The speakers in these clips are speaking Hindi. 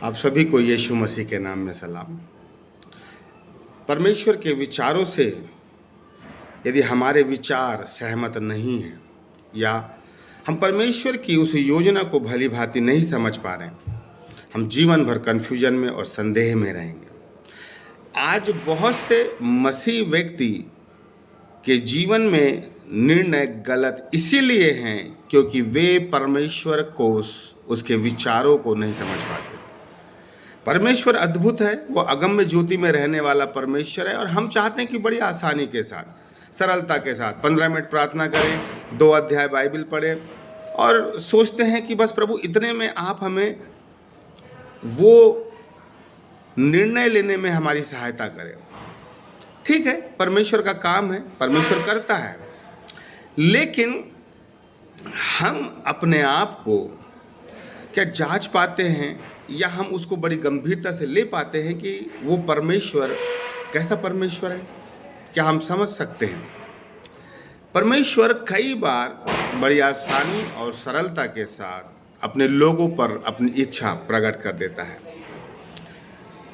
आप सभी को यीशु मसीह के नाम में सलाम। परमेश्वर के विचारों से यदि हमारे विचार सहमत नहीं हैं या हम परमेश्वर की उस योजना को भली भांति नहीं समझ पा रहे हैं, हम जीवन भर कन्फ्यूजन में और संदेह में रहेंगे। आज बहुत से मसीह व्यक्ति के जीवन में निर्णय गलत इसीलिए हैं क्योंकि वे परमेश्वर को उसके विचारों को नहीं समझ पाते। परमेश्वर अद्भुत है, वो अगम्य ज्योति में रहने वाला परमेश्वर है और हम चाहते हैं कि बड़ी आसानी के साथ, सरलता के साथ 15 मिनट प्रार्थना करें, 2 अध्याय बाइबल पढ़ें और सोचते हैं कि बस प्रभु इतने में आप हमें वो निर्णय लेने में हमारी सहायता करें। ठीक है, परमेश्वर का काम है, परमेश्वर करता है, लेकिन हम अपने आप को क्या जांच पाते हैं या हम उसको बड़ी गंभीरता से ले पाते हैं कि वो परमेश्वर कैसा परमेश्वर है? क्या हम समझ सकते हैं? परमेश्वर कई बार बड़ी आसानी और सरलता के साथ अपने लोगों पर अपनी इच्छा प्रकट कर देता है,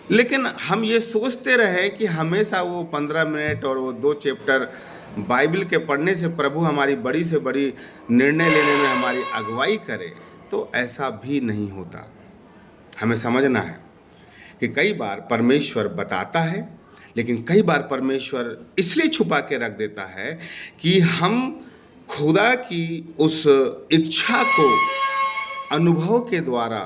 लेकिन हम ये सोचते रहे कि हमेशा वो 15 मिनट और वो 2 चैप्टर बाइबल के पढ़ने से प्रभु हमारी बड़ी से बड़ी निर्णय लेने में हमारी अगुवाई करे, तो ऐसा भी नहीं होता। हमें समझना है कि कई बार परमेश्वर बताता है, लेकिन कई बार परमेश्वर इसलिए छुपा के रख देता है कि हम खुदा की उस इच्छा को अनुभव के द्वारा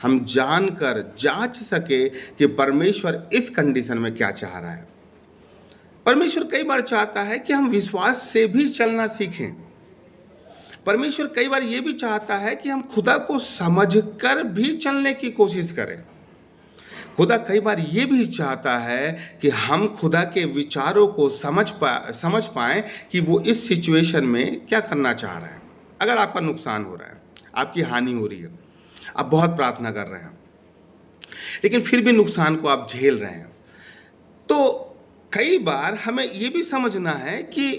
हम जानकर जांच सके कि परमेश्वर इस कंडीशन में क्या चाह रहा है। परमेश्वर कई बार चाहता है कि हम विश्वास से भी चलना सीखें। परमेश्वर कई बार ये भी चाहता है कि हम खुदा को समझकर भी चलने की कोशिश करें। खुदा कई बार ये भी चाहता है कि हम खुदा के विचारों को समझ पाएं कि वो इस सिचुएशन में क्या करना चाह रहा है। अगर आपका नुकसान हो रहा है, आपकी हानि हो रही है, आप बहुत प्रार्थना कर रहे हैं, लेकिन फिर भी नुकसान को आप झेल रहे हैं, तो कई बार हमें ये भी समझना है कि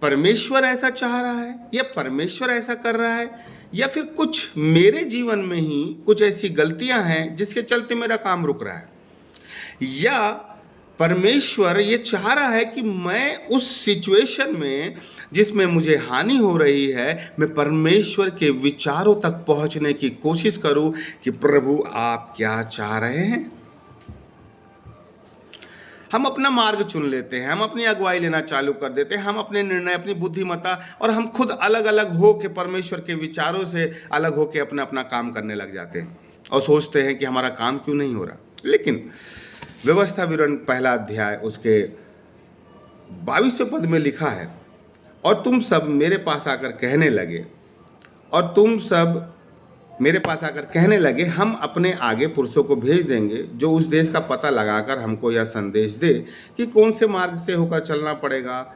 परमेश्वर ऐसा चाह रहा है या परमेश्वर ऐसा कर रहा है, या फिर कुछ मेरे जीवन में ही कुछ ऐसी गलतियां हैं जिसके चलते मेरा काम रुक रहा है, या परमेश्वर ये चाह रहा है कि मैं उस सिचुएशन में जिसमें मुझे हानि हो रही है, मैं परमेश्वर के विचारों तक पहुंचने की कोशिश करूं कि प्रभु आप क्या चाह रहे हैं। हम अपना मार्ग चुन लेते हैं, हम अपनी अगुवाई लेना चालू कर देते हैं, हम अपने निर्णय, अपनी बुद्धिमत्ता और हम खुद अलग अलग हो के परमेश्वर के विचारों से अलग हो के अपना अपना काम करने लग जाते हैं और सोचते हैं कि हमारा काम क्यों नहीं हो रहा। लेकिन व्यवस्था विवरण 1 अध्याय उसके 22वें पद में लिखा है, और तुम सब मेरे पास आकर कहने लगे हम अपने आगे पुरुषों को भेज देंगे जो उस देश का पता लगाकर हमको यह संदेश दे कि कौन से मार्ग से होकर चलना पड़ेगा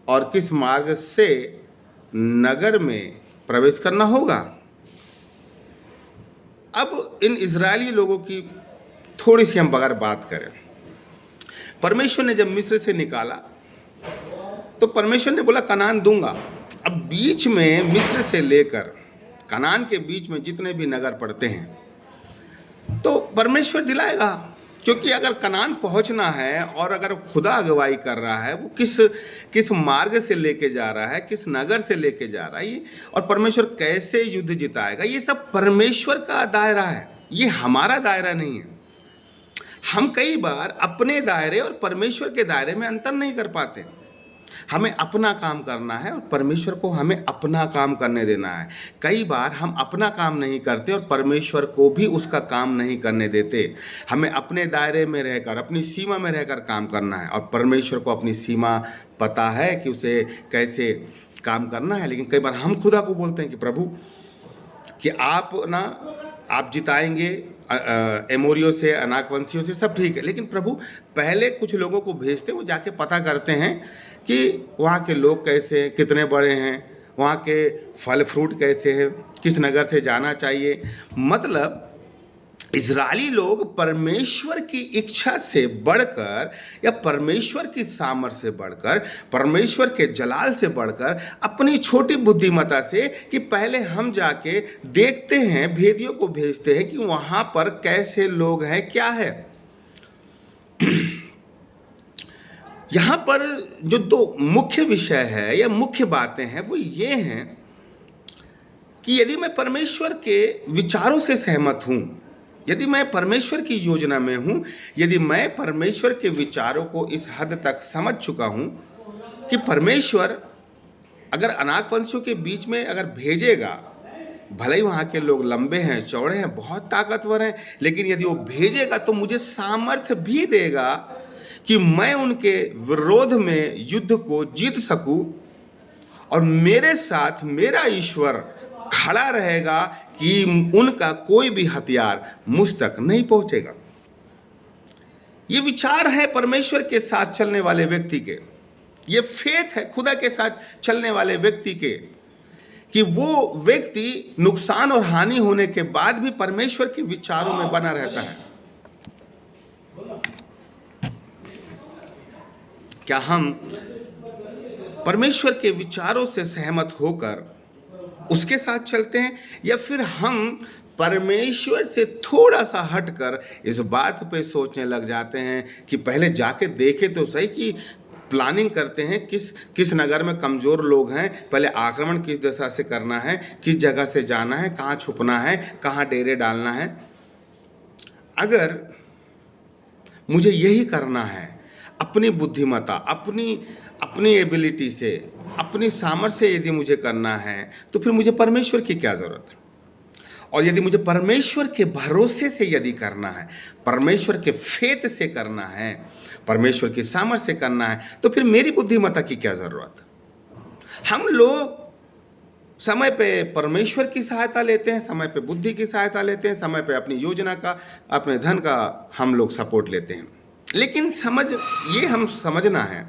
और किस मार्ग से नगर में प्रवेश करना होगा। अब इन इजरायली लोगों की थोड़ी सी हम बगैर बात करें। परमेश्वर ने जब मिस्र से निकाला तो परमेश्वर ने बोला कनान दूंगा। अब बीच में मिस्र से लेकर कनान के बीच में जितने भी नगर पड़ते हैं तो परमेश्वर दिलाएगा, क्योंकि अगर कनान पहुंचना है और अगर खुदा अगुवाई कर रहा है, वो किस मार्ग से लेके जा रहा है, किस नगर से लेके जा रहा है, और परमेश्वर कैसे युद्ध जिताएगा, ये सब परमेश्वर का दायरा है, ये हमारा दायरा नहीं है। हम कई बार अपने दायरे और परमेश्वर के दायरे में अंतर नहीं कर पाते। हमें अपना काम करना है और परमेश्वर को हमें अपना काम करने देना है। कई बार हम अपना काम नहीं करते और परमेश्वर को भी उसका काम नहीं करने देते। हमें अपने दायरे में रहकर, अपनी सीमा में रहकर काम करना है, और परमेश्वर को अपनी सीमा पता है कि उसे कैसे काम करना है। लेकिन कई बार हम खुदा को बोलते हैं कि प्रभु कि आप जिताएंगे एमोरियों से, अनाकवंशियों से, सब ठीक है, लेकिन प्रभु पहले कुछ लोगों को भेजते, वो जाके पता करते हैं कि वहाँ के लोग कैसे हैं, कितने बड़े हैं, वहाँ के फल फ्रूट कैसे हैं, किस नगर से जाना चाहिए। मतलब इजरायली लोग परमेश्वर की इच्छा से बढ़कर या परमेश्वर की सामर्थ्य से बढ़कर, परमेश्वर के जलाल से बढ़कर अपनी छोटी बुद्धिमत्ता से कि पहले हम जाके देखते हैं, भेदियों को भेजते हैं कि वहां पर कैसे लोग हैं, क्या है। यहां पर जो दो मुख्य विषय है या मुख्य बातें हैं वो ये हैं कि यदि मैं परमेश्वर के विचारों से सहमत हूं, यदि मैं परमेश्वर की योजना में हूं, यदि मैं परमेश्वर के विचारों को इस हद तक समझ चुका हूं कि परमेश्वर अगर अनाकवंशियों के बीच में अगर भेजेगा, भले ही वहाँ के लोग लंबे हैं, चौड़े हैं, बहुत ताकतवर हैं, लेकिन यदि वो भेजेगा तो मुझे सामर्थ्य भी देगा कि मैं उनके विरोध में युद्ध को जीत सकूं और मेरे साथ मेरा ईश्वर खड़ा रहेगा कि उनका कोई भी हथियार मुझ तक नहीं पहुंचेगा। ये विचार है परमेश्वर के साथ चलने वाले व्यक्ति के, ये फेथ है खुदा के साथ चलने वाले व्यक्ति के, कि वो व्यक्ति नुकसान और हानि होने के बाद भी परमेश्वर के विचारों में बना रहता है। क्या हम परमेश्वर के विचारों से सहमत होकर उसके साथ चलते हैं, या फिर हम परमेश्वर से थोड़ा सा हटकर इस बात पे सोचने लग जाते हैं कि पहले जाके देखे तो सही, कि प्लानिंग करते हैं किस किस नगर में कमज़ोर लोग हैं, पहले आक्रमण किस दिशा से करना है, किस जगह से जाना है, कहाँ छुपना है, कहाँ डेरे डालना है। अगर मुझे यही करना है अपनी बुद्धिमत्ता, अपनी एबिलिटी से, अपनी सामर्थ्य से यदि मुझे करना है, तो फिर मुझे परमेश्वर की क्या ज़रूरत है। और यदि मुझे परमेश्वर के भरोसे से यदि करना है, परमेश्वर के फेथ से करना है, परमेश्वर की सामर्थ्य से करना है, तो फिर मेरी बुद्धिमत्ता की क्या ज़रूरत। हम लोग समय पे परमेश्वर की सहायता लेते हैं, समय पे बुद्धि की सहायता लेते हैं, समय पे अपनी योजना का, अपने धन का हम लोग सपोर्ट लेते हैं। लेकिन हम समझना है,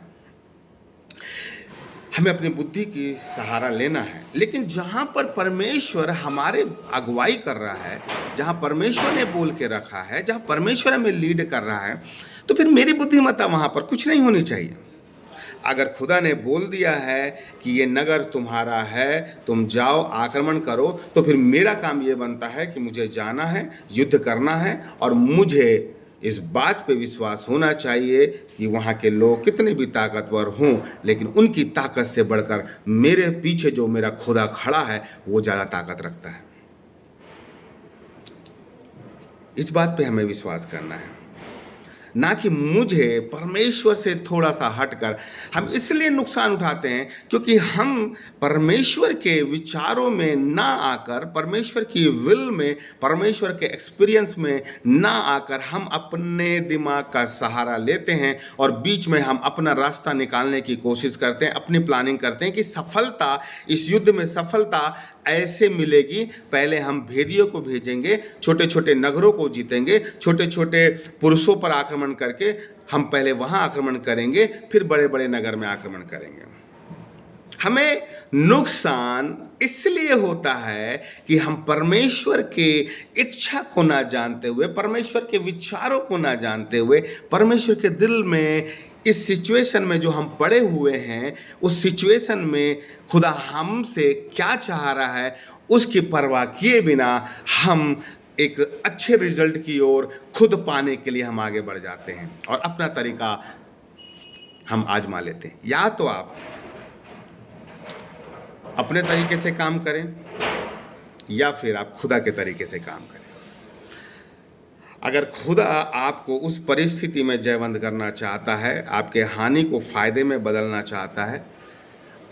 हमें अपनी बुद्धि की सहारा लेना है, लेकिन जहाँ पर परमेश्वर हमारे अगुवाई कर रहा है, जहाँ परमेश्वर ने बोल के रखा है, जहाँ परमेश्वर हमें लीड कर रहा है, तो फिर मेरी बुद्धिमत्ता वहाँ पर कुछ नहीं होनी चाहिए। अगर खुदा ने बोल दिया है कि ये नगर तुम्हारा है, तुम जाओ आक्रमण करो, तो फिर मेरा काम ये बनता है कि मुझे जाना है, युद्ध करना है, और मुझे इस बात पे विश्वास होना चाहिए कि वहाँ के लोग कितने भी ताकतवर हों, लेकिन उनकी ताकत से बढ़कर मेरे पीछे जो मेरा खुदा खड़ा है वो ज़्यादा ताकत रखता है। इस बात पे हमें विश्वास करना है, ना कि मुझे परमेश्वर से थोड़ा सा हटकर हम इसलिए नुकसान उठाते हैं क्योंकि हम परमेश्वर के विचारों में ना आकर, परमेश्वर की विल में, परमेश्वर के एक्सपीरियंस में ना आकर हम अपने दिमाग का सहारा लेते हैं और बीच में हम अपना रास्ता निकालने की कोशिश करते हैं, अपनी प्लानिंग करते हैं कि सफलता, इस युद्ध में सफलता ऐसे मिलेगी, पहले हम भेदियों को भेजेंगे, छोटे छोटे नगरों को जीतेंगे, छोटे छोटे पुरुषों पर आक्रमण करके हम पहले वहां आक्रमण करेंगे, फिर बड़े बड़े नगर में आक्रमण करेंगे। हमें नुकसान इसलिए होता है कि हम परमेश्वर के इच्छा को ना जानते हुए, परमेश्वर के विचारों को ना जानते हुए, परमेश्वर के दिल में, इस सिचुएशन में जो हम पड़े हुए हैं, उस सिचुएशन में खुदा हमसे क्या चाह रहा है उसकी परवाह किए बिना हम एक अच्छे रिजल्ट की ओर खुद पाने के लिए हम आगे बढ़ जाते हैं और अपना तरीका हम आजमा लेते हैं। या तो आप अपने तरीके से काम करें या फिर आप खुदा के तरीके से काम करें। अगर खुदा आपको उस परिस्थिति में जयवंत करना चाहता है, आपके हानि को फायदे में बदलना चाहता है,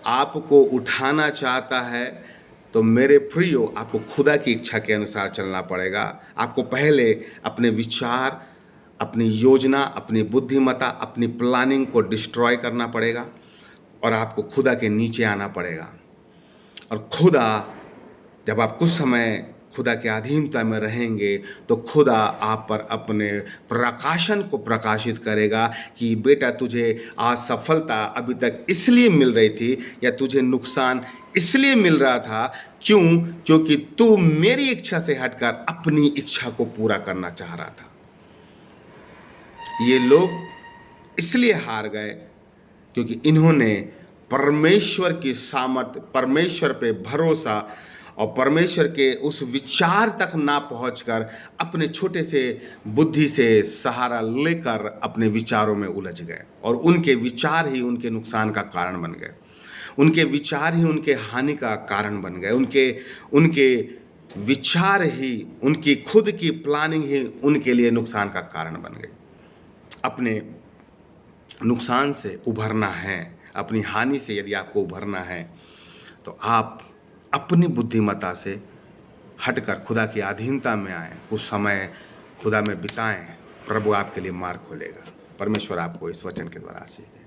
आपको उठाना चाहता है, तो मेरे प्रियो, आपको खुदा की इच्छा के अनुसार चलना पड़ेगा। आपको पहले अपने विचार, अपनी योजना, अपनी बुद्धिमत्ता, अपनी प्लानिंग को डिस्ट्रॉय करना पड़ेगा और आपको खुदा के नीचे आना पड़ेगा। और खुदा, जब आप कुछ समय खुदा की अधीनता में रहेंगे तो खुदा आप पर अपने प्रकाशन को प्रकाशित करेगा कि बेटा तुझे आज सफलता अभी तक इसलिए मिल रही थी या तुझे नुकसान इसलिए मिल रहा था, क्यों? क्योंकि तू मेरी इच्छा से हटकर अपनी इच्छा को पूरा करना चाह रहा था। ये लोग इसलिए हार गए क्योंकि इन्होंने परमेश्वर की सामर्थ, परमेश्वर पे भरोसा और परमेश्वर के उस विचार तक ना पहुंचकर अपने छोटे से बुद्धि से सहारा लेकर अपने विचारों में उलझ गए और उनके विचार ही उनके नुकसान का कारण बन गए। उनके विचार ही उनके हानि का कारण बन गए। उनके उनके विचार ही, उनकी खुद की प्लानिंग ही उनके लिए नुकसान का कारण बन गई। अपने नुकसान से उभरना है, अपनी हानि से यदि आपको उभरना है तो आप अपनी बुद्धिमत्ता से हटकर खुदा की अधीनता में आएँ, कुछ समय खुदा में बिताएं। प्रभु आपके लिए मार्ग खोलेगा। परमेश्वर आपको इस वचन के द्वारा आशीष दे।